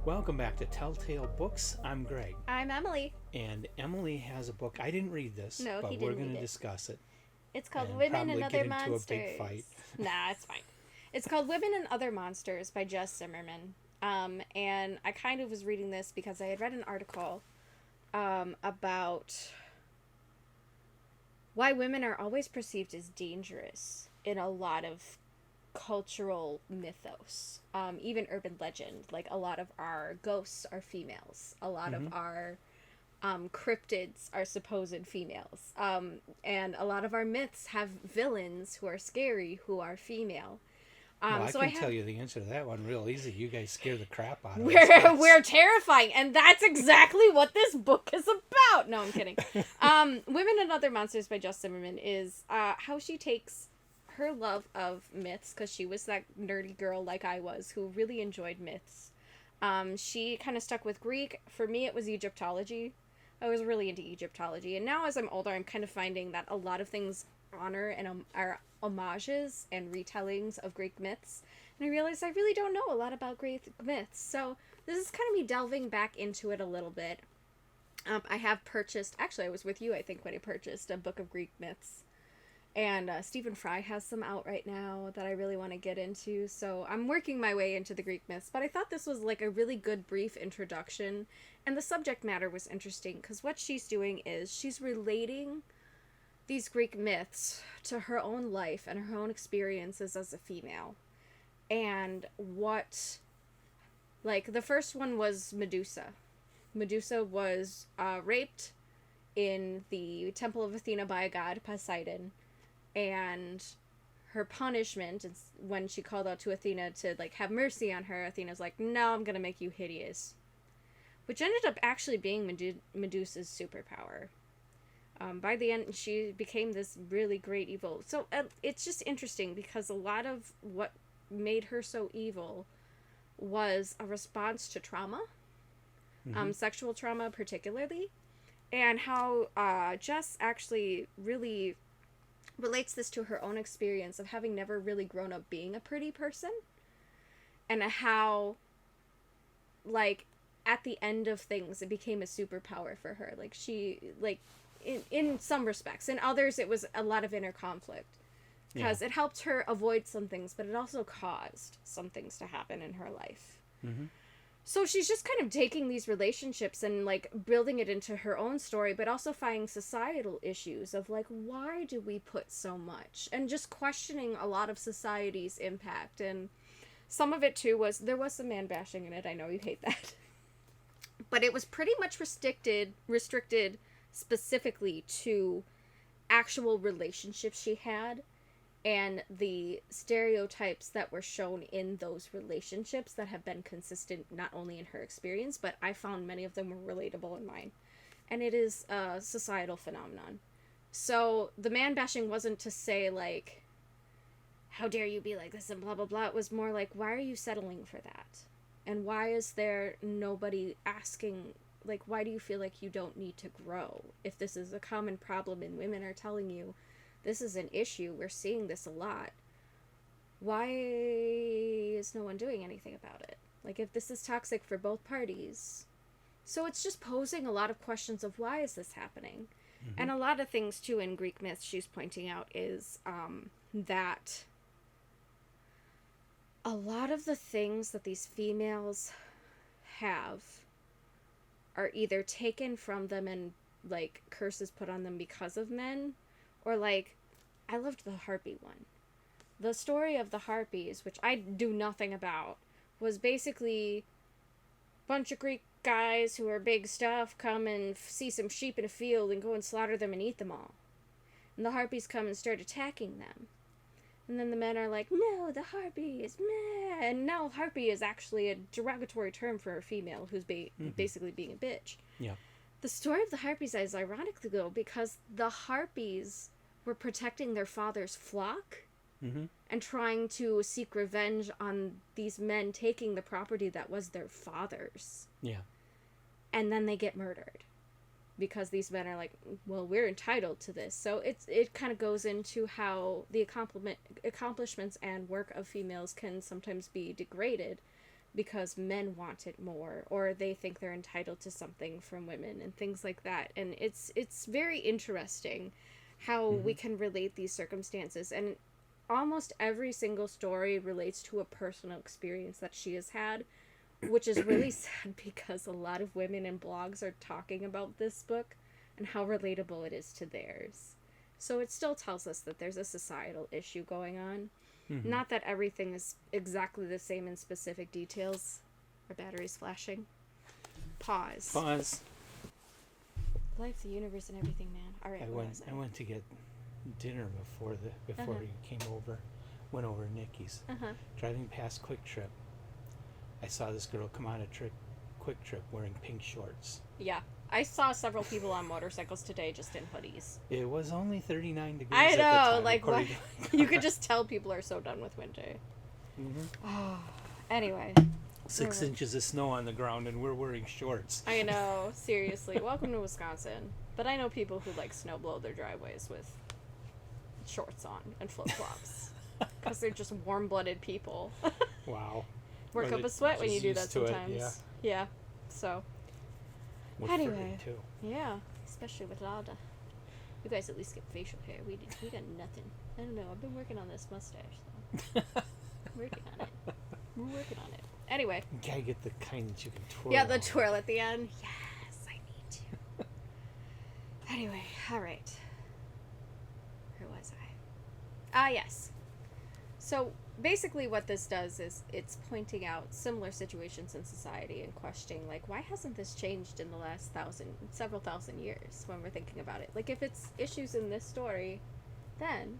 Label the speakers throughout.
Speaker 1: Welcome back to Telltale Books. I'm Greg.
Speaker 2: I'm Emily.
Speaker 1: And Emily has a book. I didn't read this,
Speaker 2: No,
Speaker 1: but
Speaker 2: he
Speaker 1: we're
Speaker 2: didn't
Speaker 1: going
Speaker 2: read
Speaker 1: to
Speaker 2: it.
Speaker 1: discuss it.
Speaker 2: It's called
Speaker 1: and
Speaker 2: Women and
Speaker 1: probably
Speaker 2: Other
Speaker 1: get into
Speaker 2: Monsters.
Speaker 1: a big fight.
Speaker 2: Nah, it's fine. It's called Women and Other Monsters by Jess Zimmerman. And I kind of was reading this because I had read an article about why women are always perceived as dangerous in a lot of cultural mythos, even urban legend. Like, a lot of our ghosts are females. A lot of our cryptids are supposed females. And a lot of our myths have villains who are scary, who are female.
Speaker 1: Well, I can tell you the answer to that one real easy. You guys scare the crap out of us.
Speaker 2: We're terrifying, and that's exactly what this book is about. No, I'm kidding. Women and Other Monsters by Jess Zimmerman is how she takes her love of myths, because she was that nerdy girl like I was who really enjoyed myths. She kind of stuck with Greek. For me, it was Egyptology. I was really into Egyptology, and now as I'm older, I'm kind of finding that a lot of things honor and are homages and retellings of Greek myths, and I realized I really don't know a lot about Greek myths, so this is kind of me delving back into it a little bit. I have purchased, actually I was with you I think when I purchased a book of Greek myths, and Stephen Fry has some out right now that I really want to get into, so I'm working my way into the Greek myths, but I thought this was like a really good brief introduction, and the subject matter was interesting, because what she's doing is she's relating these Greek myths to her own life and her own experiences as a female. And what, like, the first one was Medusa. Medusa was raped in the Temple of Athena by a god, Poseidon, and her punishment is when she called out to Athena to, like, have mercy on her, Athena's like, no, I'm gonna make you hideous. Which ended up actually being Medusa's superpower. By the end, she became this really great evil. So it's just interesting because a lot of what made her so evil was a response to trauma, sexual trauma particularly, and how Jess actually really relates this to her own experience of having never really grown up being a pretty person, and how, like, at the end of things, it became a superpower for her. Like, she, like, in some respects. In others, it was a lot of inner conflict. Because it helped her avoid some things, but it also caused some things to happen in her life. So she's just kind of taking these relationships and, like, building it into her own story, but also finding societal issues of, like, why do we put so much? And just questioning a lot of society's impact. And some of it, too, was, there was some man-bashing in it. I know you hate that. But it was pretty much restricted specifically to actual relationships she had and the stereotypes that were shown in those relationships that have been consistent not only in her experience, but I found many of them were relatable in mine. And it is a societal phenomenon. So the man bashing wasn't to say, like, how dare you be like this and blah blah blah. It was more like, why are you settling for that? And why is there nobody asking, like, why do you feel like you don't need to grow? If this is a common problem and women are telling you this is an issue, we're seeing this a lot, why is no one doing anything about it? Like, if this is toxic for both parties. So it's just posing a lot of questions of why is this happening? And a lot of things, too, in Greek myths she's pointing out is that a lot of the things that these females have are either taken from them and, like, curses put on them because of men, or, like, I loved the harpy one. The story of the harpies, which I do nothing about, was basically a bunch of Greek guys who are big stuff come and see some sheep in a field and go and slaughter them and eat them all. And the harpies come and start attacking them. And then the men are like, no, the harpy is meh. And now harpy is actually a derogatory term for a female who's basically being a bitch.
Speaker 1: Yeah.
Speaker 2: The story of the harpies is ironically, though, because the harpies were protecting their father's flock and trying to seek revenge on these men taking the property that was their father's.
Speaker 1: Yeah.
Speaker 2: And then they get murdered. because these men are like, well, we're entitled to this. So it kind of goes into how the accomplishments and work of females can sometimes be degraded because men want it more, or they think they're entitled to something from women and things like that. And it's very interesting how we can relate these circumstances, and almost every single story relates to a personal experience that she has had, which is really sad because a lot of women in blogs are talking about this book and how relatable it is to theirs. So it still tells us that there's a societal issue going on. Not that everything is exactly the same in specific details. Our battery's flashing. Pause. Life, the universe, and everything, man. All right.
Speaker 1: I went to get dinner before you came over. Went over to Nikki's. Driving past Quick Trip, I saw this girl come out of Quick Trip wearing pink shorts.
Speaker 2: Yeah. I saw several people on motorcycles today just in hoodies.
Speaker 1: It was only 39 degrees
Speaker 2: I know,
Speaker 1: at the time,
Speaker 2: like, what? You could just tell people are so done with winter. Oh, anyway.
Speaker 1: 6 inches of snow on the ground and we're wearing shorts.
Speaker 2: I know, seriously. Welcome to Wisconsin. But I know people who, like, snow blow their driveways with shorts on and flip-flops. Because they're just warm-blooded people.
Speaker 1: Wow.
Speaker 2: Work up a sweat when you do that sometimes. Yeah. So... Anyway,
Speaker 1: too.
Speaker 2: Yeah, especially with Lada. You guys at least get facial hair. We got nothing. I don't know. I've been working on this mustache. So. Working on it. We're working on it. Anyway.
Speaker 1: You gotta get the kind that you can twirl.
Speaker 2: Yeah, the twirl at the end. Yes, I need to. Anyway, all right. Where was I? Yes. So basically what this does is it's pointing out similar situations in society and questioning, like, why hasn't this changed in the last several thousand years when we're thinking about it? Like, if it's issues in this story then,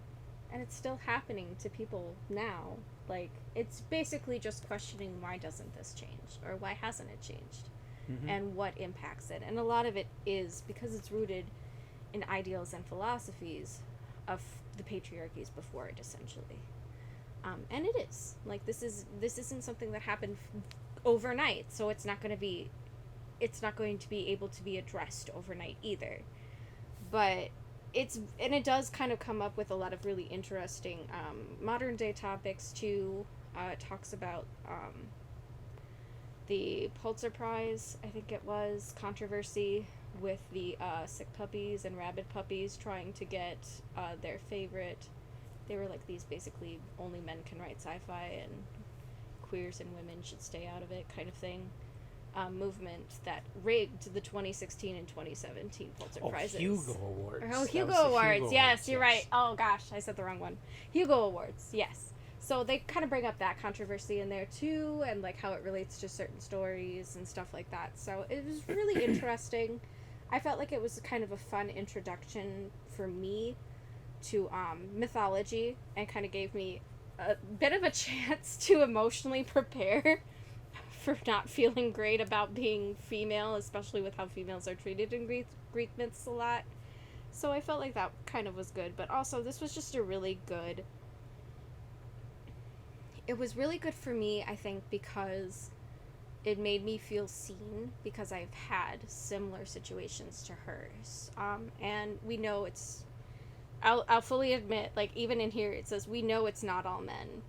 Speaker 2: and it's still happening to people now, like, it's basically just questioning, why doesn't this change? Or why hasn't it changed? And what impacts it? And a lot of it is because it's rooted in ideals and philosophies of the patriarchies before it, essentially. And it is. Like, this isn't something that happened overnight, so it's not going to be able to be addressed overnight either. But it does kind of come up with a lot of really interesting modern day topics too. It talks about the Pulitzer Prize, I think it was, controversy with the sick puppies and rabid puppies trying to get their favorite. They were like these basically only men can write sci-fi and queers and women should stay out of it kind of thing. Movement that rigged the 2016 and 2017 Pulitzer Prizes.
Speaker 1: Hugo Awards.
Speaker 2: Hugo Awards. Yes, you're right. Oh gosh, I said the wrong one. Hugo Awards. Yes. So they kind of bring up that controversy in there too, and like how it relates to certain stories and stuff like that. So it was really interesting. I felt like it was kind of a fun introduction for me to mythology, and kind of gave me a bit of a chance to emotionally prepare for not feeling great about being female, especially with how females are treated in Greek myths a lot. So I felt like that kind of was good, but also this was just it was really good for me, I think, because it made me feel seen, because I've had similar situations to hers. And we know I'll fully admit, like, even in here it says, we know it's not all men,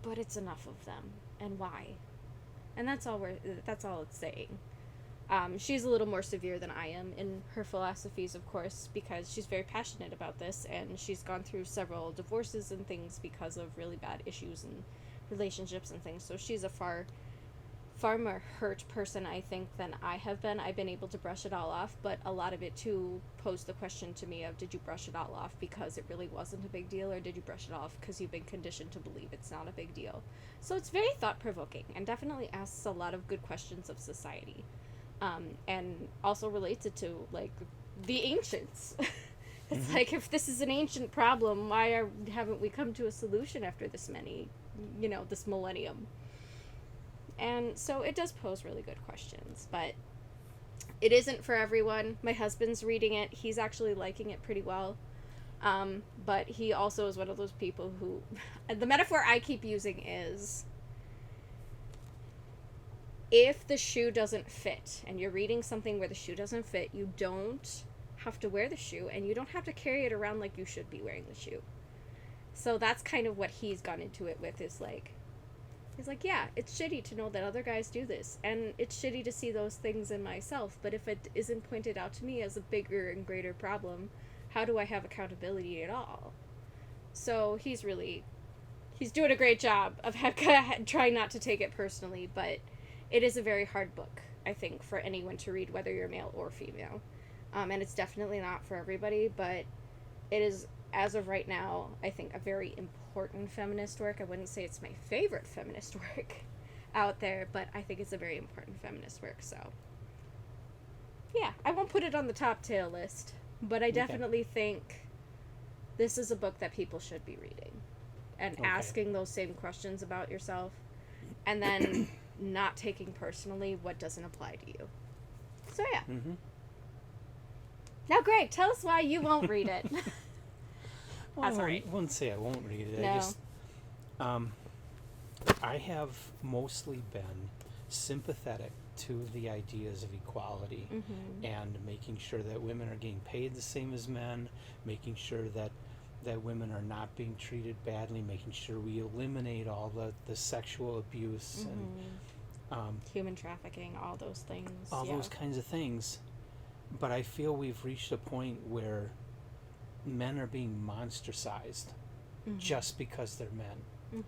Speaker 2: but it's enough of them, and why? And that's all it's saying. She's a little more severe than I am in her philosophies, of course, because she's very passionate about this, and she's gone through several divorces and things because of really bad issues and relationships and things, so she's a far more hurt person, I think, than I have been. I've been able to brush it all off, but a lot of it too posed the question to me of, did you brush it all off because it really wasn't a big deal, or did you brush it off because you've been conditioned to believe it's not a big deal? So it's very thought-provoking and definitely asks a lot of good questions of society, and also relates it to, like, the ancients. It's like, if this is an ancient problem, why haven't we come to a solution after this millennium? And so it does pose really good questions, but it isn't for everyone. My husband's reading it. He's actually liking it pretty well. But he also is one of those people who... The metaphor I keep using is, if the shoe doesn't fit, and you're reading something where the shoe doesn't fit, you don't have to wear the shoe, and you don't have to carry it around like you should be wearing the shoe. So that's kind of what he's gone into it with, is like, He's like, yeah, it's shitty to know that other guys do this, and it's shitty to see those things in myself, but if it isn't pointed out to me as a bigger and greater problem, how do I have accountability at all? So he's doing a great job of trying not to take it personally, but it is a very hard book, I think, for anyone to read, whether you're male or female. And it's definitely not for everybody, but it is, as of right now, I think, a very important feminist work. I wouldn't say it's my favorite feminist work out there, but I think it's a very important feminist work, so. Yeah, I won't put it on the top tail list, but I definitely think this is a book that people should be reading. And asking those same questions about yourself, and then not taking personally what doesn't apply to you. So, yeah. Mm-hmm. Now, Greg, tell us why you won't read it.
Speaker 1: Well, I wouldn't say I won't read it.
Speaker 2: No.
Speaker 1: I just, I have mostly been sympathetic to the ideas of equality and making sure that women are getting paid the same as men, making sure that women are not being treated badly, making sure we eliminate all the sexual abuse and
Speaker 2: human trafficking, all those things.
Speaker 1: All those kinds of things. But I feel we've reached a point where men are being monster-sized just because they're men.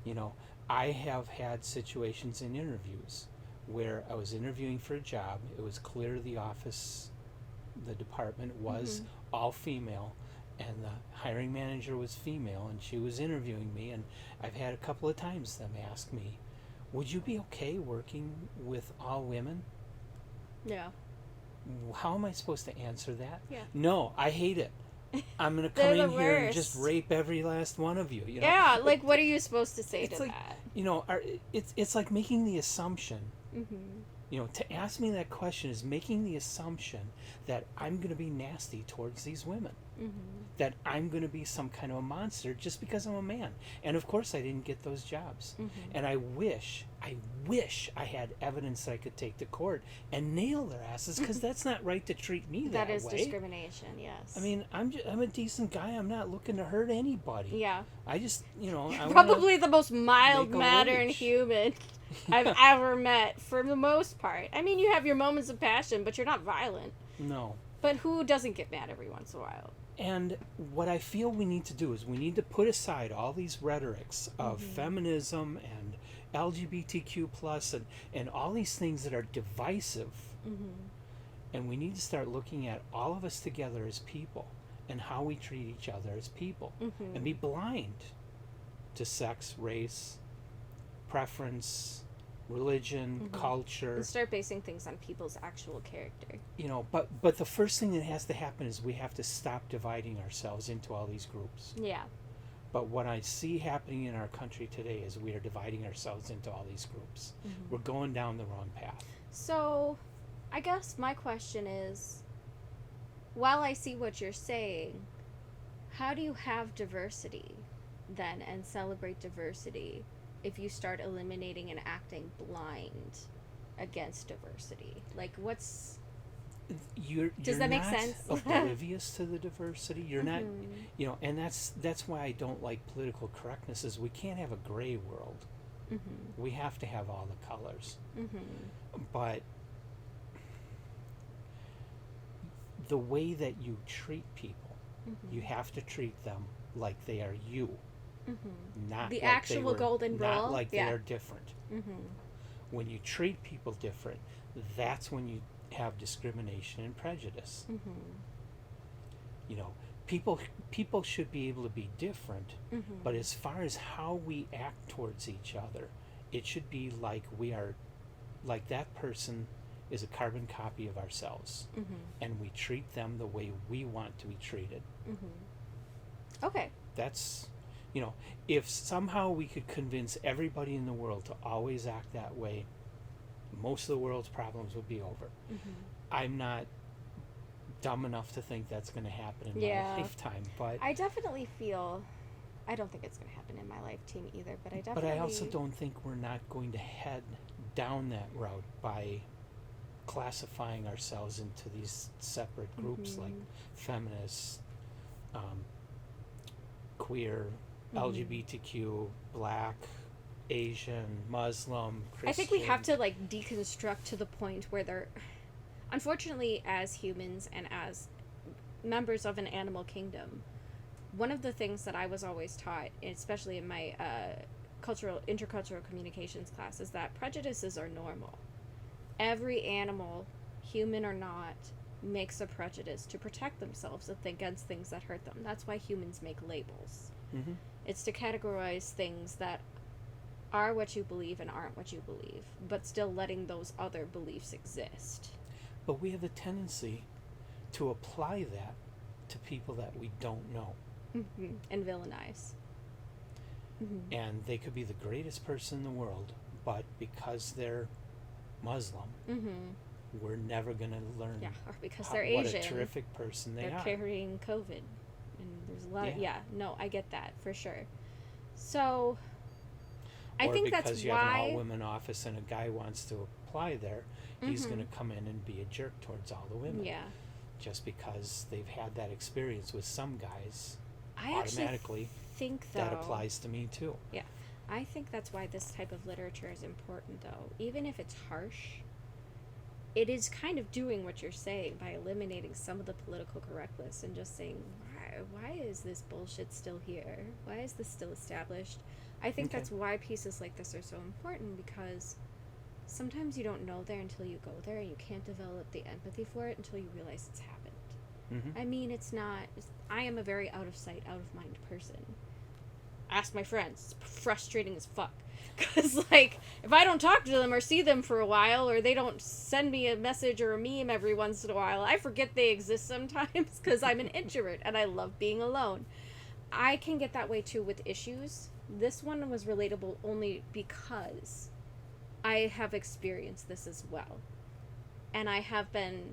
Speaker 1: You know, I have had situations in interviews where I was interviewing for a job. It was clear the department was all female, and the hiring manager was female, and she was interviewing me, and I've had a couple of times them ask me, would you be okay working with all women?
Speaker 2: Yeah.
Speaker 1: How am I supposed to answer that?
Speaker 2: Yeah.
Speaker 1: No, I hate it. I'm going to come in here and just rape every last one of you. You know?
Speaker 2: Yeah, like what are you supposed to say to
Speaker 1: like,
Speaker 2: that?
Speaker 1: You know, it's like making the assumption. You know, to ask me that question is making the assumption that I'm going to be nasty towards these women. That I'm going to be some kind of a monster just because I'm a man. And of course I didn't get those jobs. And I wish I had evidence that I could take to court and nail their asses, because that's not right to treat me that way.
Speaker 2: That is discrimination, yes.
Speaker 1: I mean, I'm a decent guy. I'm not looking to hurt anybody.
Speaker 2: Yeah.
Speaker 1: I just, you know,
Speaker 2: probably the most mild-mannered human I've ever met, for the most part. I mean, you have your moments of passion, but you're not violent.
Speaker 1: No.
Speaker 2: But who doesn't get mad every once in a while?
Speaker 1: And what I feel we need to do is we need to put aside all these rhetorics of feminism and LGBTQ plus and all these things that are divisive. And we need to start looking at all of us together as people and how we treat each other as people, and be blind to sex, race, preference, religion, culture.
Speaker 2: And start basing things on people's actual character.
Speaker 1: You know, but the first thing that has to happen is we have to stop dividing ourselves into all these groups.
Speaker 2: Yeah.
Speaker 1: But what I see happening in our country today is we are dividing ourselves into all these groups. We're going down the wrong path.
Speaker 2: So, I guess my question is, while I see what you're saying, how do you have diversity then and celebrate diversity if you start eliminating and acting blind against diversity? Like, what's... Does that make sense?
Speaker 1: Oblivious to the diversity. You're not, you know, and that's why I don't like political correctness, is we can't have a gray world. We have to have all the colors. But the way that you treat people, you have to treat them like they are you. Not
Speaker 2: the
Speaker 1: like
Speaker 2: actual golden rule.
Speaker 1: Not like they are different. When you treat people different, that's when you have discrimination and prejudice. You know, people should be able to be different, but as far as how we act towards each other, it should be like we are, like that person is a carbon copy of ourselves, and we treat them the way we want to be treated.
Speaker 2: Okay.
Speaker 1: That's, you know, if somehow we could convince everybody in the world to always act that way, most of the world's problems would be over. I'm not dumb enough to think that's going to happen in my lifetime, but
Speaker 2: I definitely feel, I don't think it's going to happen in my lifetime either, but I definitely...
Speaker 1: But I also don't think we're not going to head down that route by classifying ourselves into these separate groups like feminists, queer, LGBTQ, black, Asian, Muslim, Christian.
Speaker 2: I think we have to like deconstruct to the point where they're, unfortunately, as humans and as members of an animal kingdom, one of the things that I was always taught, especially in my intercultural communications class, is that prejudices are normal. Every animal, human or not, makes a prejudice to protect themselves against things that hurt them. That's why humans make labels.
Speaker 1: Mm-hmm.
Speaker 2: It's to categorize things that are what you believe and aren't what you believe, but still letting those other beliefs exist.
Speaker 1: But we have a tendency to apply that to people that we don't know.
Speaker 2: Mm-hmm. And villainize. Mm-hmm.
Speaker 1: And they could be the greatest person in the world, but because they're Muslim,
Speaker 2: Mm-hmm.
Speaker 1: we're never going to learn
Speaker 2: or because they're Asian.
Speaker 1: what a terrific person they
Speaker 2: they're
Speaker 1: are.
Speaker 2: carrying COVID. And there's a lot of, no, I get that, for sure. So, I think that's why... Or
Speaker 1: because you have an all-women office and a guy wants to apply there, he's going to come in and be a jerk towards all the women.
Speaker 2: Yeah.
Speaker 1: Just because they've had that experience with some guys,
Speaker 2: I
Speaker 1: automatically
Speaker 2: think, though,
Speaker 1: that applies to me too.
Speaker 2: Yeah. I think that's why this type of literature is important, though. Even if it's harsh, it is kind of doing what you're saying by eliminating some of the political correctness and just saying, why is this bullshit still here? Why is this still established? I think that's why pieces like this are so important, because sometimes you don't know there until you go there, and you can't develop the empathy for it until you realize it's happened.
Speaker 1: Mm-hmm.
Speaker 2: I mean, I am a very out of sight, out of mind person. Ask my friends. It's frustrating as fuck. Because, like, if I don't talk to them or see them for a while, or they don't send me a message or a meme every once in a while, I forget they exist sometimes because I'm an introvert and I love being alone. I can get that way too with issues. This one was relatable only because I have experienced this as well. And I have been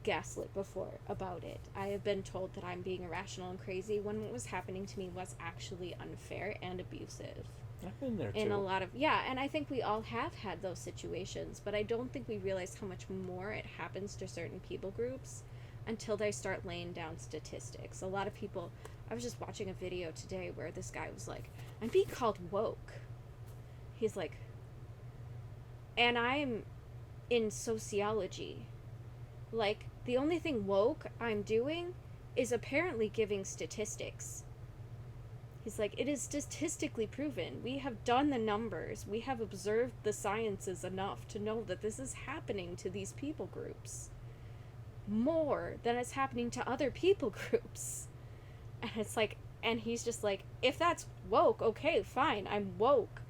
Speaker 2: gaslit before about it. I have been told that I'm being irrational and crazy when what was happening to me was actually unfair and abusive.
Speaker 1: I've been there too.
Speaker 2: In a lot of, and I think we all have had those situations, but I don't think we realize how much more it happens to certain people groups until they start laying down statistics. A lot of people, I was just watching a video today where this guy was like, I'm being called woke. He's like, and I'm in sociology. Like, the only thing woke I'm doing is apparently giving statistics. He's like, it is statistically proven. We have done the numbers. We have observed the sciences enough to know that this is happening to these people groups more than it's happening to other people groups. And it's like, and he's just like, if that's woke, okay, fine, I'm woke.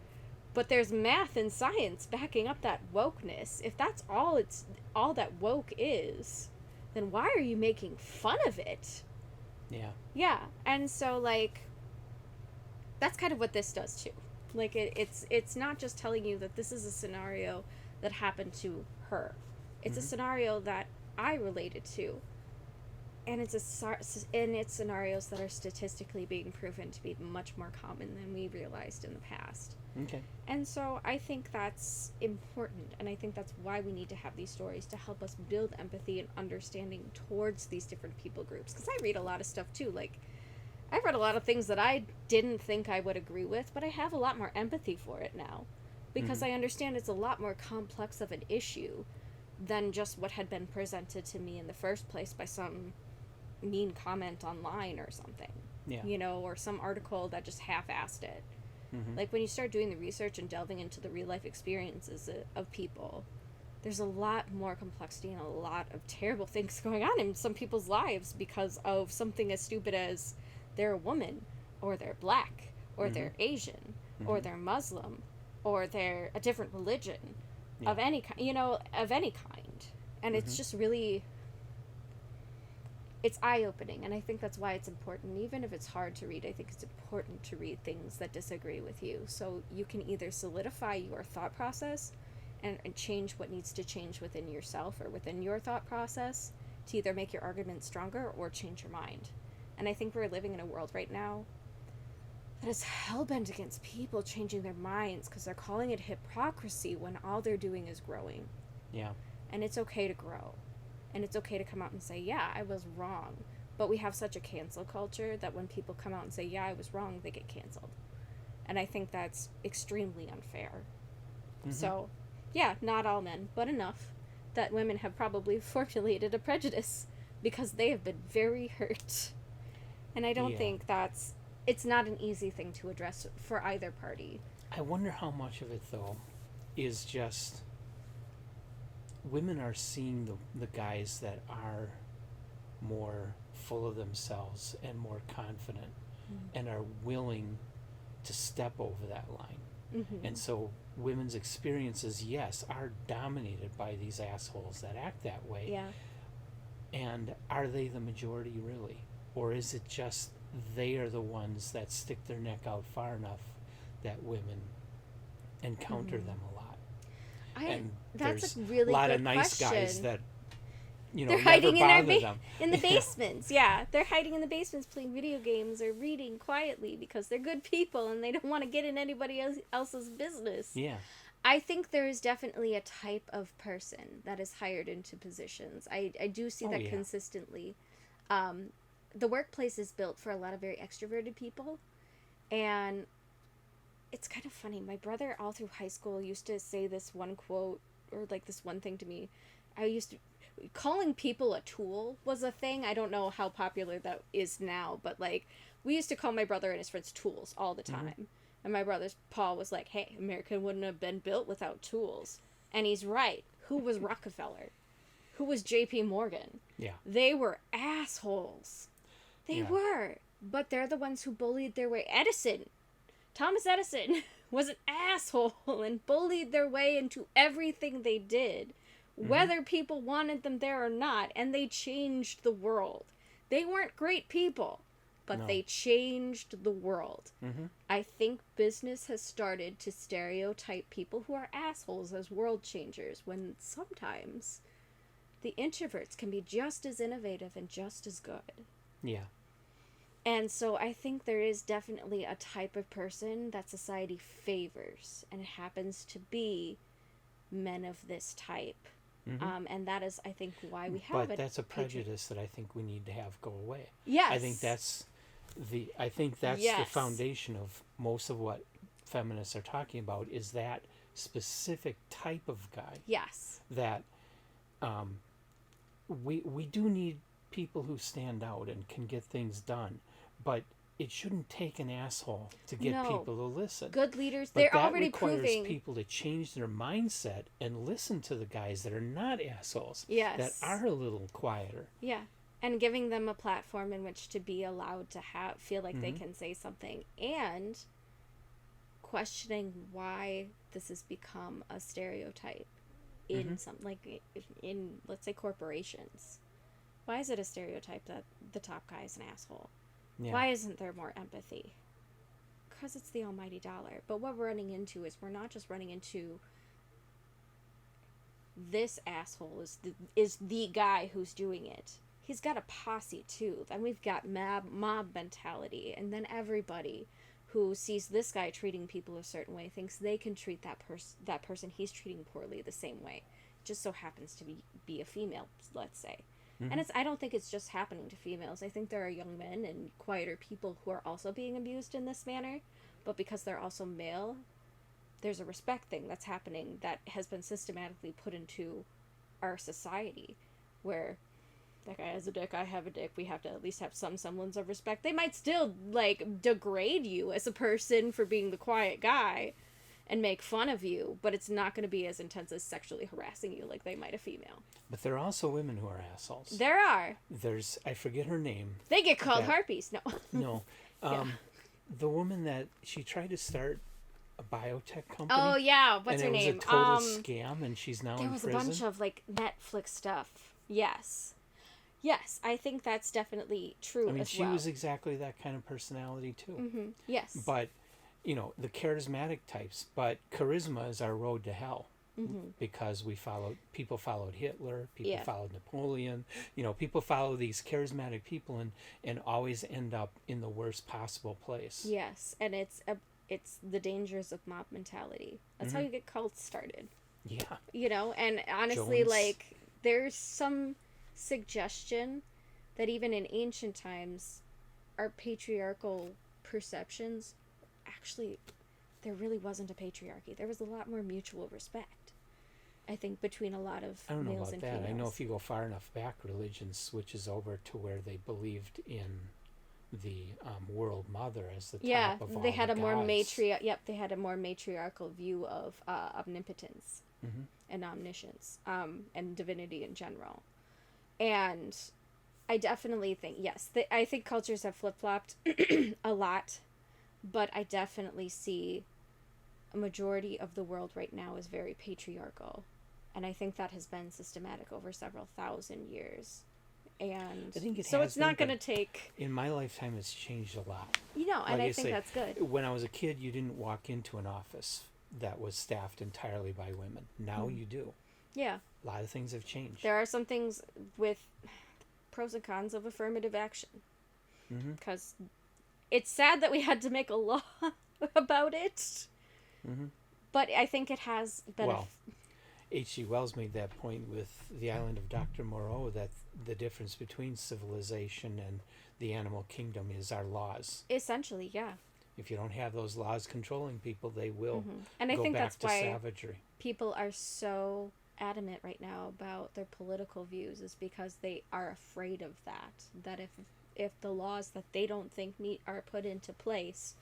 Speaker 2: But there's math and science backing up that wokeness. If that's all that woke is, then why are you making fun of it?
Speaker 1: Yeah.
Speaker 2: Yeah. And so, like, that's kind of what this does too. Like, it's not just telling you that this is a scenario that happened to her. It's a scenario that I related to. And it's scenarios that are statistically being proven to be much more common than we realized in the past.
Speaker 1: Okay.
Speaker 2: And so I think that's important, and I think that's why we need to have these stories, to help us build empathy and understanding towards these different people groups. Because I read a lot of stuff too. Like, I've read a lot of things that I didn't think I would agree with, but I have a lot more empathy for it now. Because I understand it's a lot more complex of an issue than just what had been presented to me in the first place by some mean comment online or something.
Speaker 1: Yeah.
Speaker 2: You know, or some article that just half-assed it. Like, when you start doing the research and delving into the real-life experiences of people, there's a lot more complexity and a lot of terrible things going on in some people's lives because of something as stupid as they're a woman, or they're black, or they're Asian, or they're Muslim, or they're a different religion of any kind, of any kind. And it's just really... It's eye-opening, and I think that's why it's important. Even if it's hard to read, I think it's important to read things that disagree with you, so you can either solidify your thought process and change what needs to change within yourself or within your thought process to either make your argument stronger or change your mind. And I think we're living in a world right now that is hell-bent against people changing their minds because they're calling it hypocrisy when all they're doing is growing.
Speaker 1: Yeah.
Speaker 2: And it's okay to grow. And it's okay to come out and say, yeah, I was wrong. But we have such a cancel culture that when people come out and say, yeah, I was wrong, they get canceled. And I think that's extremely unfair.
Speaker 1: Mm-hmm.
Speaker 2: So, yeah, not all men, but enough that women have probably formulated a prejudice because they have been very hurt. And I don't think it's not an easy thing to address for either party.
Speaker 1: I wonder how much of it, though, is just women are seeing the guys that are more full of themselves and more confident and are willing to step over that line. And so women's experiences, yes, are dominated by these assholes that act that way.
Speaker 2: Yeah.
Speaker 1: And are they the majority, really? Or is it just they are the ones that stick their neck out far enough that women encounter them a lot? And
Speaker 2: that's
Speaker 1: there's
Speaker 2: a really
Speaker 1: a lot
Speaker 2: good
Speaker 1: of nice
Speaker 2: question.
Speaker 1: guys that,
Speaker 2: They're
Speaker 1: never
Speaker 2: hiding in
Speaker 1: bother them.
Speaker 2: in the basements. Yeah, they're hiding in the basements playing video games or reading quietly because they're good people and they don't want to get in anybody else's business.
Speaker 1: Yeah.
Speaker 2: I think there is definitely a type of person that is hired into positions. I do see that consistently. The workplace is built for a lot of very extroverted people, and it's kind of funny. My brother all through high school used to say this one quote or like this one thing to me. Calling people a tool was a thing. I don't know how popular that is now, but like we used to call my brother and his friends tools all the time. And my brother's Paul was like, "Hey, America wouldn't have been built without tools." And he's right. Who was Rockefeller? Who was J.P. Morgan?
Speaker 1: Yeah.
Speaker 2: They were assholes. They were. But they're the ones who bullied their way. Thomas Edison was an asshole and bullied their way into everything they did, whether people wanted them there or not, and they changed the world. They weren't great people, but they changed the world. I think business has started to stereotype people who are assholes as world changers, when sometimes the introverts can be just as innovative and just as good.
Speaker 1: Yeah.
Speaker 2: And so I think there is definitely a type of person that society favors, and it happens to be men of this type. And that is, I think, why we have it.
Speaker 1: But that's a prejudice that I think we need to have go away.
Speaker 2: Yes.
Speaker 1: I think that's the foundation of most of what feminists are talking about, is that specific type of guy.
Speaker 2: Yes.
Speaker 1: That we do need people who stand out and can get things done, but it shouldn't take an asshole to get people to listen.
Speaker 2: Good leaders,
Speaker 1: but
Speaker 2: they're
Speaker 1: that
Speaker 2: already
Speaker 1: requires
Speaker 2: proving
Speaker 1: people to change their mindset and listen to the guys that are not assholes.
Speaker 2: Yes.
Speaker 1: That are a little quieter.
Speaker 2: Yeah. And giving them a platform in which to be allowed to feel like they can say something, and questioning why this has become a stereotype in in let's say corporations. Why is it a stereotype that the top guy is an asshole? Yeah. Why isn't there more empathy? Because it's the almighty dollar. But what we're running into is we're not just running into this asshole is the guy who's doing it. He's got a posse too. Then we've got mob mentality, and then everybody who sees this guy treating people a certain way thinks they can treat that person he's treating poorly the same way. Just so happens to be a female, let's say. And I don't think it's just happening to females. I think there are young men and quieter people who are also being abused in this manner, but because they're also male, there's a respect thing that's happening that has been systematically put into our society, where that guy has a dick, I have a dick, we have to at least have some semblance of respect. They might still like degrade you as a person for being the quiet guy and make fun of you, but it's not going to be as intense as sexually harassing you like they might a female.
Speaker 1: But there are also women who are assholes.
Speaker 2: There are.
Speaker 1: There's, I forget her name.
Speaker 2: They get called harpies. No.
Speaker 1: No. The woman that she tried to start a biotech company.
Speaker 2: Oh yeah, what's her name?
Speaker 1: And it was a total scam, and she's now in prison.
Speaker 2: There was a bunch of like Netflix stuff. Yes, I think that's definitely true. I mean,
Speaker 1: she was exactly that kind of personality too.
Speaker 2: Yes.
Speaker 1: But the charismatic types, but charisma is our road to hell. Because people followed Hitler, people followed Napoleon, people follow these charismatic people and always end up in the worst possible place.
Speaker 2: Yes, and it's the dangers of mob mentality. That's how you get cults started.
Speaker 1: Yeah.
Speaker 2: And honestly, like, there's some suggestion that even in ancient times, our patriarchal perceptions actually, there really wasn't a patriarchy. There was a lot more mutual respect, I think, between a lot of
Speaker 1: I don't know
Speaker 2: males
Speaker 1: about
Speaker 2: and
Speaker 1: that.
Speaker 2: females.
Speaker 1: I know if you go far enough back, religion switches over to where they believed in the world mother as the top of all
Speaker 2: they had
Speaker 1: the
Speaker 2: a more
Speaker 1: gods.
Speaker 2: they had a more matriarchal view of omnipotence
Speaker 1: Mm-hmm.
Speaker 2: and omniscience, and divinity in general. And I definitely think, yes, I think cultures have flip-flopped a lot, but I definitely see a majority of the world right now is very patriarchal. And I think that has been systematic over several thousand years. And
Speaker 1: I think it
Speaker 2: so
Speaker 1: has
Speaker 2: it's not
Speaker 1: been,
Speaker 2: going to take,
Speaker 1: in my lifetime, it's changed a lot.
Speaker 2: and
Speaker 1: Like
Speaker 2: I
Speaker 1: I
Speaker 2: think
Speaker 1: say,
Speaker 2: that's good.
Speaker 1: when I was a kid, you didn't walk into an office that was staffed entirely by women. Now you do.
Speaker 2: Yeah.
Speaker 1: A lot of things have changed.
Speaker 2: There are some things with pros and cons of affirmative action.
Speaker 1: Mm-hmm.
Speaker 2: Because it's sad that we had to make a law about it.
Speaker 1: Mm-hmm.
Speaker 2: But I think it has been
Speaker 1: Well, H.G. Wells made that point with The Island of Dr. Moreau, that the difference between civilization and the animal kingdom is our laws.
Speaker 2: essentially, yeah.
Speaker 1: If you don't have those laws controlling people, they will
Speaker 2: And I
Speaker 1: go
Speaker 2: think
Speaker 1: back
Speaker 2: that's
Speaker 1: to
Speaker 2: why
Speaker 1: savagery.
Speaker 2: people are so adamant right now about their political views, is because they are afraid of that if the laws that they don't think are put into place,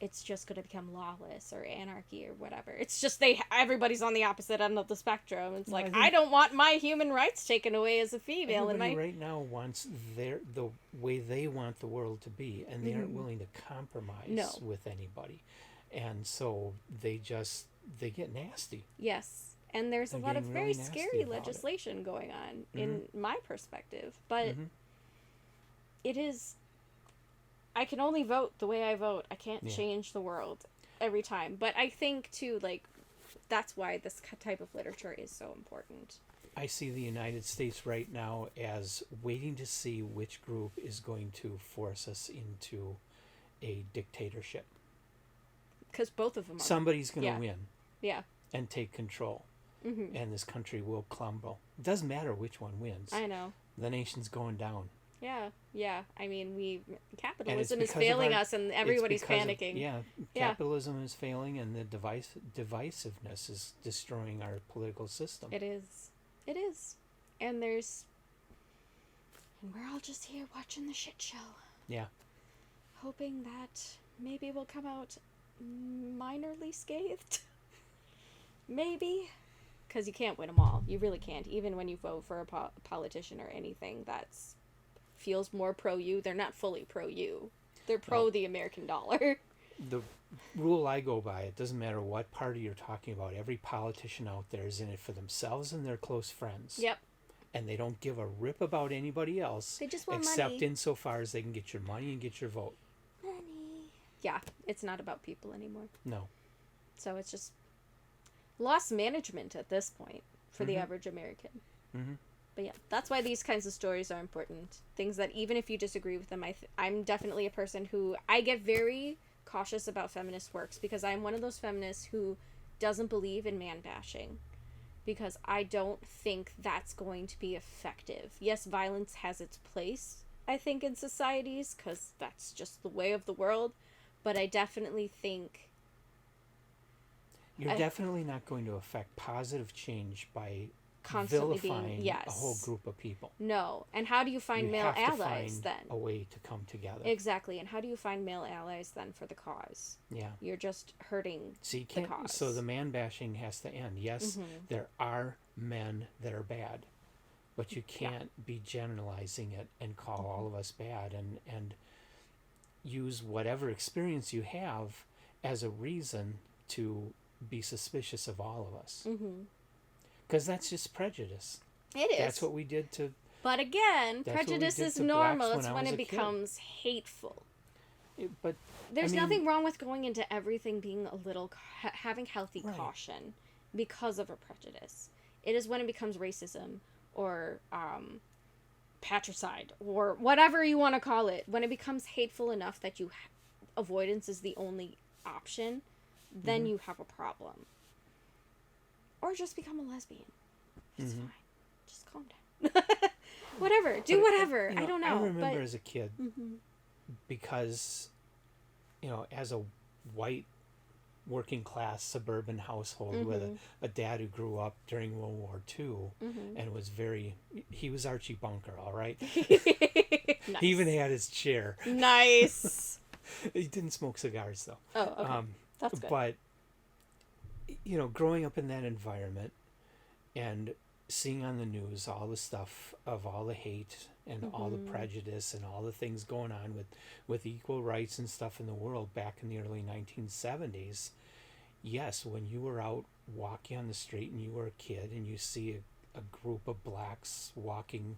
Speaker 2: it's just going to become lawless or anarchy or whatever. It's just everybody's on the opposite end of the spectrum. It's like, I don't want my human rights taken away as a female.
Speaker 1: Everybody right now wants the way they want the world to be, and they aren't willing to compromise with anybody, and so they get nasty.
Speaker 2: Yes, and there's
Speaker 1: They're
Speaker 2: a lot of
Speaker 1: getting
Speaker 2: very
Speaker 1: really nasty
Speaker 2: scary
Speaker 1: about it.
Speaker 2: legislation going on in my perspective, but
Speaker 1: Mm-hmm.
Speaker 2: it is. I can only vote the way I vote. I can't
Speaker 1: Yeah.
Speaker 2: change the world every time. But I think, too, like, that's why this type of literature is so important.
Speaker 1: I see the United States right now as waiting to see which group is going to force us into a dictatorship.
Speaker 2: Because both of them are.
Speaker 1: Somebody's going to win
Speaker 2: Yeah.
Speaker 1: and take control,
Speaker 2: Mm-hmm.
Speaker 1: and this country will crumble. It doesn't matter which one wins.
Speaker 2: I know.
Speaker 1: The nation's going down.
Speaker 2: Yeah. I mean, capitalism is
Speaker 1: because of
Speaker 2: failing
Speaker 1: our-
Speaker 2: us, and
Speaker 1: it's
Speaker 2: everybody's
Speaker 1: because of-
Speaker 2: panicking.
Speaker 1: Yeah, capitalism is failing, and the divisiveness is destroying our political system.
Speaker 2: It is. And we're all just here watching the shit show.
Speaker 1: Yeah.
Speaker 2: Hoping that maybe we'll come out minorly scathed. Maybe. Because you can't win them all. You really can't. Even when you vote for a politician or anything that's feels more pro-you, they're not fully pro-you. They're pro the American dollar.
Speaker 1: The rule I go by, it doesn't matter what party you're talking about, every politician out there is in it for themselves and their close friends.
Speaker 2: Yep.
Speaker 1: And they don't give a rip about anybody else.
Speaker 2: They just want
Speaker 1: except
Speaker 2: money.
Speaker 1: insofar as they can get your money and get your vote.
Speaker 2: Money. Yeah, it's not about people anymore.
Speaker 1: No.
Speaker 2: So it's just lost management at this point for the average American.
Speaker 1: Mm-hmm.
Speaker 2: But yeah, that's why these kinds of stories are important. Things that even if you disagree with them, I'm definitely a person who, I get very cautious about feminist works because I'm one of those feminists who doesn't believe in man bashing. Because I don't think that's going to be effective. Yes, violence has its place, I think, in societies, because that's just the way of the world. But I definitely think...
Speaker 1: You're definitely not going to affect positive change by
Speaker 2: constantly
Speaker 1: vilifying
Speaker 2: being, yes,
Speaker 1: a whole group of people.
Speaker 2: No. And how do you find
Speaker 1: You
Speaker 2: male
Speaker 1: have to
Speaker 2: allies
Speaker 1: find
Speaker 2: then?
Speaker 1: a way to come together.
Speaker 2: Exactly. And how do you find male allies then for the cause?
Speaker 1: Yeah.
Speaker 2: You're just hurting
Speaker 1: So you
Speaker 2: the
Speaker 1: can't.
Speaker 2: cause.
Speaker 1: So the man bashing has to end. Yes, there are men that are bad, but you can't be generalizing it and call all of us bad and use whatever experience you have as a reason to be suspicious of all of us. Because that's just prejudice.
Speaker 2: It is.
Speaker 1: That's what we did to.
Speaker 2: But again,
Speaker 1: That's what we
Speaker 2: prejudice
Speaker 1: did
Speaker 2: is
Speaker 1: to
Speaker 2: normal.
Speaker 1: blacks
Speaker 2: It's
Speaker 1: when I
Speaker 2: when
Speaker 1: was
Speaker 2: it
Speaker 1: a kid.
Speaker 2: becomes hateful.
Speaker 1: But
Speaker 2: There's
Speaker 1: I mean,
Speaker 2: nothing wrong with going into everything being a little having healthy
Speaker 1: Right.
Speaker 2: caution because of a prejudice. It is when it becomes racism or patricide or whatever you want to call it. When it becomes hateful enough that avoidance is the only option, then you have a problem. Or just become a lesbian. It's fine. Just calm down. Whatever. Do whatever. I don't know.
Speaker 1: I remember
Speaker 2: but...
Speaker 1: as a kid, because, as a white working class suburban household with a dad who grew up during World War II and was he was Archie Bunker, all right?
Speaker 2: Nice.
Speaker 1: He even had his chair.
Speaker 2: Nice.
Speaker 1: He didn't smoke cigars though.
Speaker 2: Oh, okay. That's good.
Speaker 1: But, growing up in that environment and seeing on the news all the stuff of all the hate and all the prejudice and all the things going on with equal rights and stuff in the world back in the early 1970s, yes, when you were out walking on the street and you were a kid and you see a group of blacks walking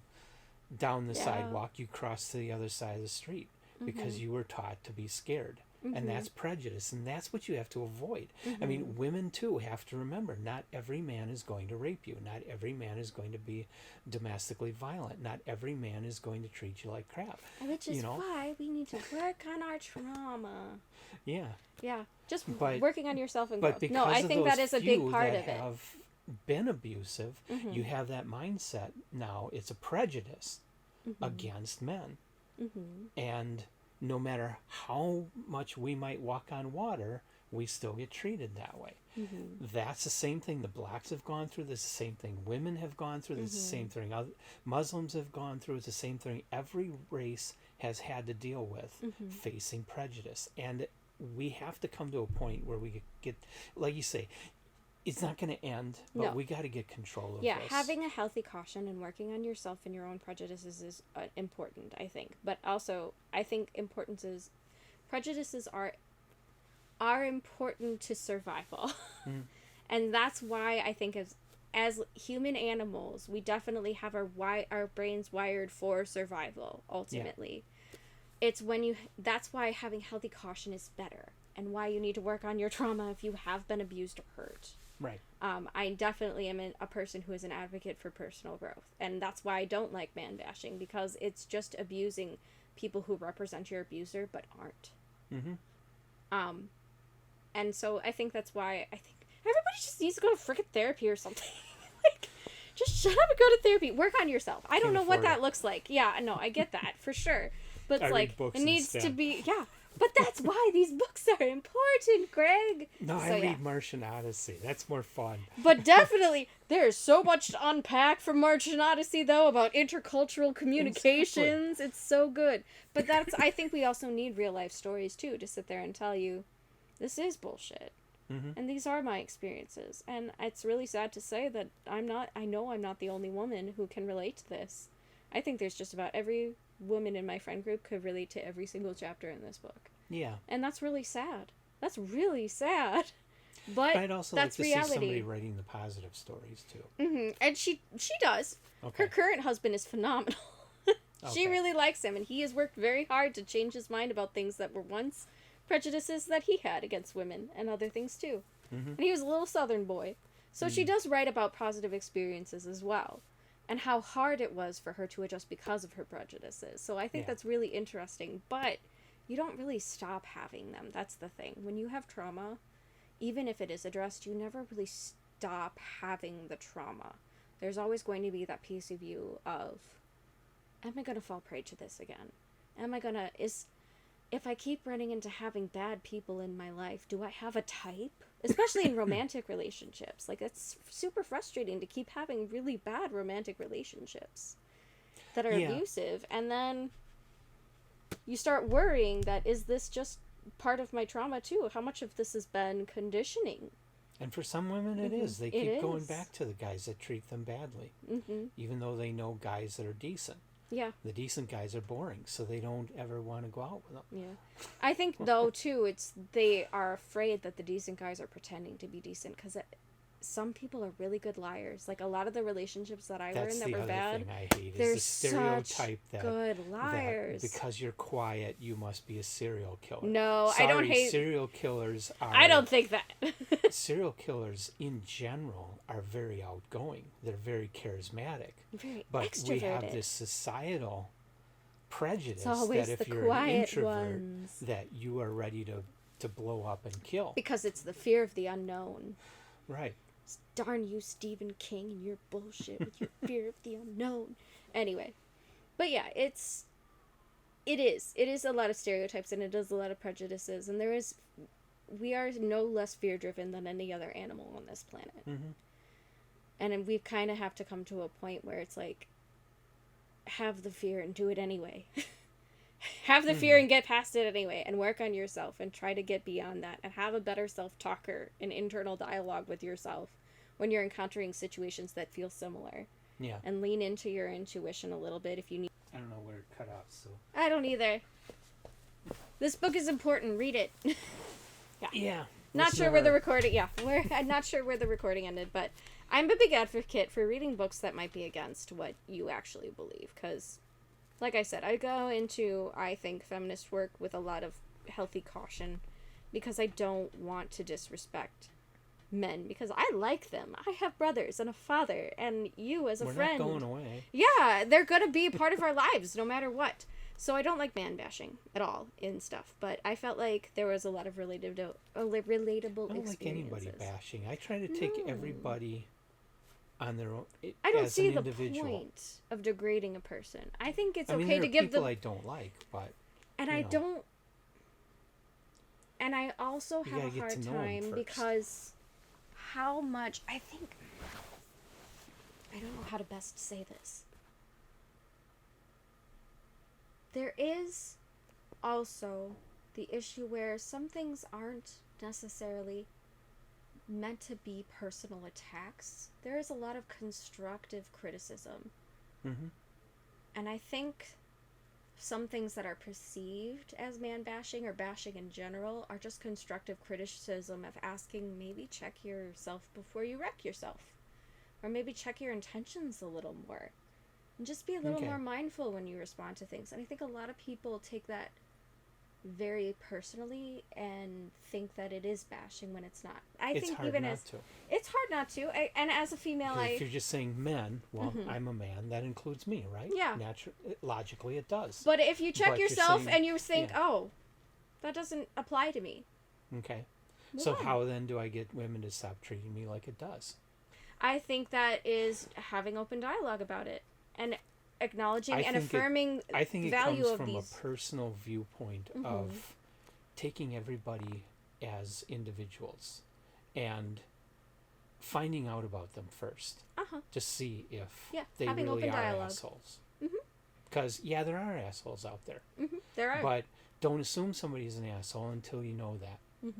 Speaker 1: down the sidewalk, you cross to the other side of the street because you were taught to be scared. And that's prejudice, and that's what you have to avoid. I mean, women too have to remember, not every man is going to rape you. Not every man is going to be domestically violent. Not every man is going to treat you like crap.
Speaker 2: Which is why we need to work on our trauma.
Speaker 1: Yeah.
Speaker 2: Yeah, just working on yourself and growth.
Speaker 1: But because
Speaker 2: no, I think that is a big part of it.
Speaker 1: Have been abusive, you have that mindset now. It's a prejudice against men. And no matter how much we might walk on water, we still get treated that way. That's the same thing the blacks have gone through. This is the same thing women have gone through. This is the same thing Muslims have gone through. It's the same thing every race has had to deal with, facing prejudice. And we have to come to a point where we get, like you say, it's not going to end, but we got to get control of this.
Speaker 2: Yeah, having a healthy caution and working on yourself and your own prejudices is important, I think. But also, I think prejudices are important to survival. And that's why I think as human animals, we definitely have our brains wired for survival, ultimately. Yeah. That's why having healthy caution is better, and why you need to work on your trauma if you have been abused or hurt.
Speaker 1: Right.
Speaker 2: I definitely am a person who is an advocate for personal growth. And that's why I don't like man bashing, because it's just abusing people who represent your abuser but aren't. And so I think that's why I think everybody just needs to go to freaking therapy or something. Like, just shut up and go to therapy. Work on yourself. I don't know what that looks like. Yeah, no, I get that for sure. But it's like, it needs to be, but that's why these books are important, Greg.
Speaker 1: No, I read Martian Odyssey. That's more fun.
Speaker 2: But definitely, there's so much to unpack from Martian Odyssey, though, about intercultural communications. Exactly. It's so good. But I think we also need real life stories, too, to sit there and tell you, this is bullshit. And these are my experiences. And it's really sad to say that I know I'm not the only woman who can relate to this. I think there's just about every woman in my friend group could relate to every single chapter in this book. Yeah. And that's really sad. That's really sad. But I'd also that's like to reality. See somebody
Speaker 1: writing the positive stories too.
Speaker 2: And she does. Okay. Her current husband is phenomenal. She really likes him, and he has worked very hard to change his mind about things that were once prejudices that he had against women and other things too. And he was a little Southern boy. So she does write about positive experiences as well, and how hard it was for her to adjust because of her prejudices. So I think that's really interesting, but you don't really stop having them. That's the thing. When you have trauma, even if it is addressed, you never really stop having the trauma. There's always going to be that piece of you of, am I going to fall prey to this again? If I keep running into having bad people in my life, do I have a type? Especially in romantic relationships. Like, it's super frustrating to keep having really bad romantic relationships that are abusive. And then you start worrying that, is this just part of my trauma too? How much of this has been conditioning?
Speaker 1: And for some women it is. They keep going back to the guys that treat them badly. Even though they know guys that are decent. Yeah. The decent guys are boring, so they don't ever want to go out with them.
Speaker 2: Yeah. I think, though, too, they are afraid that the decent guys are pretending to be decent, because some people are really good liars. Like, a lot of the relationships that I were in that were bad,
Speaker 1: that's the other thing I hate, is the stereotype
Speaker 2: that good liars.
Speaker 1: That because you're quiet, you must be a serial killer.
Speaker 2: No, I don't hate...
Speaker 1: serial killers are...
Speaker 2: I don't think that.
Speaker 1: Serial killers, in general, are very outgoing. They're very charismatic.
Speaker 2: Very
Speaker 1: but
Speaker 2: extroverted.
Speaker 1: We have this societal prejudice that if you're an introvert, that you are ready to blow up and kill.
Speaker 2: Because it's the fear of the unknown.
Speaker 1: Right.
Speaker 2: Darn you, Stephen King, and your bullshit with your fear of the unknown. Anyway. But yeah, it is a lot of stereotypes, and it is a lot of prejudices, and there is we are no less fear-driven than any other animal on this planet.
Speaker 1: Mm-hmm.
Speaker 2: And then we kind of have to come to a point where it's like, have the fear and do it anyway. Have the fear and get past it anyway, and work on yourself and try to get beyond that, and have a better self-talker and internal dialogue with yourself when you're encountering situations that feel similar.
Speaker 1: Yeah.
Speaker 2: And lean into your intuition a little bit if you need.
Speaker 1: I don't know where it cut off, so.
Speaker 2: I don't either. This book is important. Read it.
Speaker 1: Yeah.
Speaker 2: Not sure where the recording. Yeah, I'm not sure where the recording ended, but I'm a big advocate for reading books that might be against what you actually believe, because, like I said, I go into, I think, feminist work with a lot of healthy caution, because I don't want to disrespect men, because I like them. I have brothers and a father, and you as a friend.
Speaker 1: We're not going away.
Speaker 2: Yeah, they're gonna be a part of our lives no matter what. So I don't like man bashing at all in stuff, but I felt like there was a lot of relatable
Speaker 1: I don't
Speaker 2: experiences.
Speaker 1: like anybody bashing. I try to take everybody on their own.
Speaker 2: I don't
Speaker 1: as
Speaker 2: see
Speaker 1: an
Speaker 2: the
Speaker 1: individual.
Speaker 2: point of degrading a person. I think it's
Speaker 1: I mean,
Speaker 2: okay
Speaker 1: there
Speaker 2: to
Speaker 1: are
Speaker 2: give
Speaker 1: people
Speaker 2: them.
Speaker 1: I don't like, but
Speaker 2: And I don't. And I also have a hard time because how much I think. I don't know how to best say this. There is also the issue where some things aren't necessarily meant to be personal attacks. There is a lot of constructive criticism.
Speaker 1: Mm-hmm.
Speaker 2: And I think some things that are perceived as man bashing or bashing in general are just constructive criticism of asking, maybe check yourself before you wreck yourself. Or maybe check your intentions a little more. And just be a little more mindful when you respond to things. And I think a lot of people take that very personally and think that it is bashing when it's not. It's hard not to. And as a female,
Speaker 1: if you're just saying men, well, I'm a man. That includes me, right?
Speaker 2: Yeah.
Speaker 1: Logically, it does.
Speaker 2: But if you check yourself and you think, oh, that doesn't apply to me.
Speaker 1: Okay. So how then do I get women to stop treating me like it does?
Speaker 2: I think that is having open dialogue about it. And acknowledging and affirming
Speaker 1: I think it
Speaker 2: value
Speaker 1: comes
Speaker 2: of
Speaker 1: from
Speaker 2: these.
Speaker 1: a personal viewpoint of taking everybody as individuals and finding out about them first to see if they
Speaker 2: having
Speaker 1: really
Speaker 2: open
Speaker 1: are
Speaker 2: dialogue.
Speaker 1: assholes. Because, there are assholes out there.
Speaker 2: There are.
Speaker 1: But don't assume somebody's an asshole until you know that.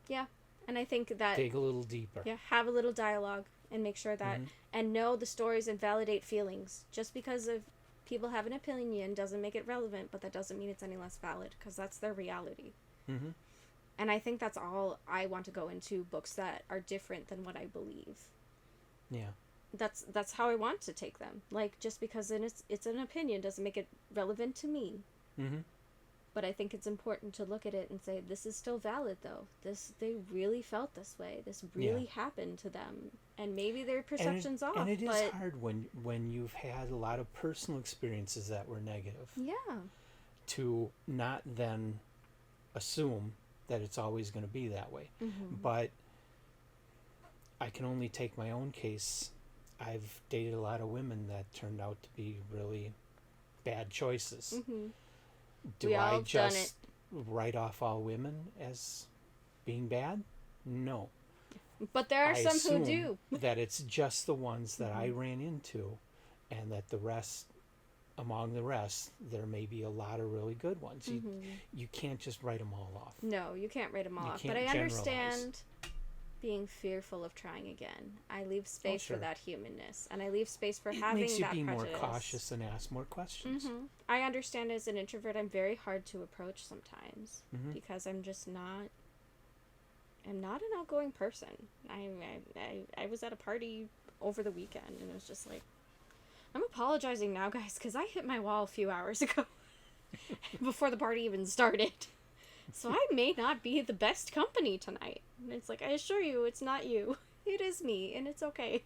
Speaker 2: Yeah. And I think that...
Speaker 1: Dig a little deeper.
Speaker 2: Yeah, have a little dialogue and make sure that... And know the stories and validate feelings. Just because of people have an opinion doesn't make it relevant, but that doesn't mean it's any less valid, because that's their reality. And I think that's all I want to go into, books that are different than what I believe.
Speaker 1: Yeah.
Speaker 2: That's how I want to take them. Like, just because it's an opinion doesn't make it relevant to me. But I think it's important to look at it and say, this is still valid, though. They really felt this way. This really happened to them. And maybe their perception's off.
Speaker 1: And it is hard when you've had a lot of personal experiences that were negative.
Speaker 2: Yeah.
Speaker 1: To not then assume that it's always going to be that way. But I can only take my own case. I've dated a lot of women that turned out to be really bad choices. Do I just write off all women as being bad? No.
Speaker 2: But there are some who do.
Speaker 1: That it's just the ones that I ran into, and that the rest, among the rest, there may be a lot of really good ones. You can't just write them all off.
Speaker 2: No, you can't write them all off. But I understand being fearful of trying again. I leave space for that humanness, and I leave space for having that prejudice. It makes you be more
Speaker 1: cautious and ask more questions.
Speaker 2: I understand as an introvert, I'm very hard to approach sometimes because I'm just not. I'm not an outgoing person. I was at a party over the weekend, and it was just like, I'm apologizing now, guys, because I hit my wall a few hours ago before the party even started. So I may not be the best company tonight. And it's like, I assure you, it's not you. It is me, and it's okay.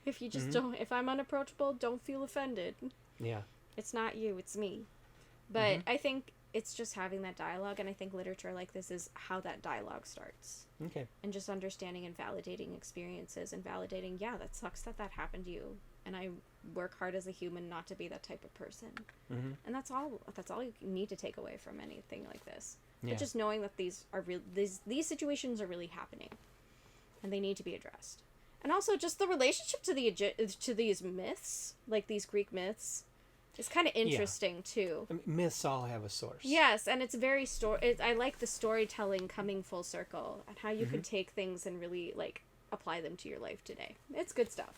Speaker 2: If you just don't, if I'm unapproachable, don't feel offended.
Speaker 1: Yeah.
Speaker 2: It's not you, it's me. But I think it's just having that dialogue, and I think literature like this is how that dialogue starts.
Speaker 1: Okay. And
Speaker 2: just understanding and validating experiences and validating, yeah, that sucks that happened to you. And I work hard as a human not to be that type of person. And that's all you need to take away from anything like this.
Speaker 1: Yeah.
Speaker 2: But just knowing that these are real, these situations are really happening, and they need to be addressed. And also just the relationship to these myths, like these Greek myths, is kind of interesting too.
Speaker 1: I mean, myths all have a source.
Speaker 2: Yes, and it's very I like the storytelling coming full circle and how you can take things and really like apply them to your life today. It's good stuff.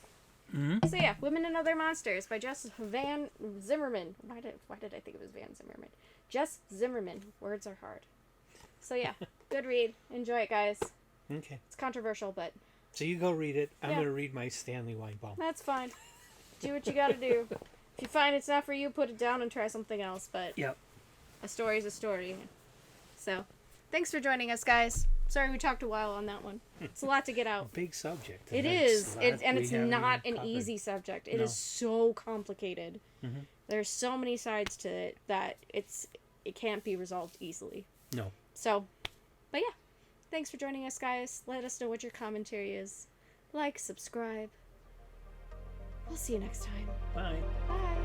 Speaker 1: Mm-hmm.
Speaker 2: So yeah, Women and Other Monsters by Jess Van Zimmerman. Why did I think it was Van Zimmerman? Jess Zimmerman. Words are hard. So yeah, good read. Enjoy it, guys.
Speaker 1: Okay.
Speaker 2: It's controversial, but
Speaker 1: So you go read it. I'm
Speaker 2: Yeah.
Speaker 1: going to read my Stanley Weinbaum.
Speaker 2: that's fine. Do what you gotta do. If you find it's not for you, put it down and try something else. But
Speaker 1: Yep.
Speaker 2: a story's a story. So, thanks for joining us, guys. Sorry we talked a while on that one. It's a lot to get out.
Speaker 1: Big subject.
Speaker 2: It
Speaker 1: and
Speaker 2: is.
Speaker 1: it's
Speaker 2: And
Speaker 1: we
Speaker 2: it's
Speaker 1: haven't
Speaker 2: not
Speaker 1: even
Speaker 2: an
Speaker 1: covered.
Speaker 2: easy subject. It
Speaker 1: No.
Speaker 2: is so complicated.
Speaker 1: Mm-hmm.
Speaker 2: There's so many sides to it that it can't be resolved easily.
Speaker 1: No.
Speaker 2: So, but yeah. Thanks for joining us, guys. Let us know what your commentary is. Like, subscribe. We'll see you next time.
Speaker 1: Bye.
Speaker 2: Bye.